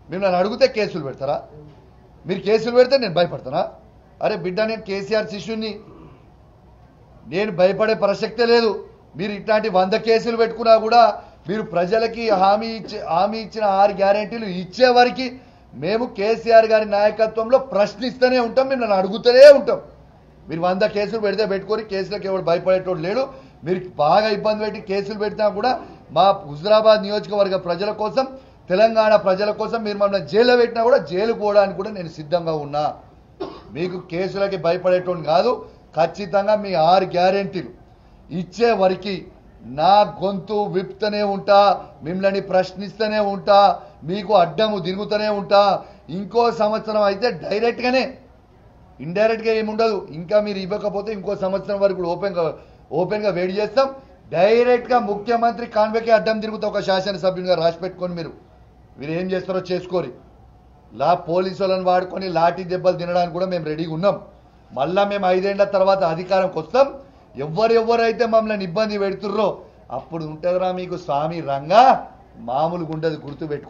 మిమ్మల్ని అడిగితే కేసులు పెడతారా? మీరు కేసులు పెడితే నేను భయపడతానా? అరే బిడ్డ, నేను కేసీఆర్ శిష్యుని, నేను భయపడే ప్రసక్తే లేదు. మీరు ఇట్లాంటి 100 కేసులు పెట్టుకున్నా కూడా మీరు ప్రజలకి హామీ ఇచ్చిన 6 గ్యారెంటీలు ఇచ్చే వరకు మేము కేసీఆర్ గారి నాయకత్వంలో ప్రశ్నిస్తూనే ఉంటాం, మిమ్మల్ని అడుగుతూనే ఉంటాం. మీరు 100 కేసులు పెడితే పెట్టుకొని కేసులకు ఎవరు భయపడేటోడు లేడు. మీరు బాగా ఇబ్బంది పెట్టి కేసులు పెట్టినా కూడా మా హుజురాబాద్ నియోజకవర్గ ప్రజల కోసం, తెలంగాణ ప్రజల కోసం మీరు మమ్మల్ని జైల్లో పెట్టినా కూడా జైలుకు పోవడానికి కూడా నేను సిద్ధంగా ఉన్నా. మీకు కేసులకి భయపడేటోడు కాదు. ఖచ్చితంగా మీ 6 గ్యారెంటీలు ఇచ్చే వరకు నా గొంతు విప్తూనే ఉంటా, మిమ్మల్ని ప్రశ్నిస్తూనే ఉంటా, మీకు అడ్డము తిరుగుతూనే ఉంటా. ఇంకో సంవత్సరం అయితే డైరెక్ట్గానే, ఇండైరెక్ట్గా ఏముండదు. ఇంకా మీరు ఇవ్వకపోతే ఇంకో సంవత్సరం వరకు ఓపెన్గా వెయిట్ చేస్తాం. డైరెక్ట్గా ముఖ్యమంత్రి కాన్వేకి అడ్డం తిరుగుతా. ఒక శాసనసభ్యునిగా రాసి పెట్టుకొని మీరు ఏం చేస్తారో చేసుకోరి. పోలీసు వాళ్ళని వాడుకొని లాఠీ దెబ్బలు తినడానికి కూడా మేము రెడీగా ఉన్నాం. మళ్ళా మేము 5 ఏళ్ల తర్వాత అధికారంకి వస్తాం. ఎవరైతే మమ్మల్ని ఇబ్బంది పెడుతుర్రో అప్పుడు ఉంటుందిరా మీకు స్వామి రంగా, మామూలుగా ఉండదు, గుర్తుపెట్టుకో.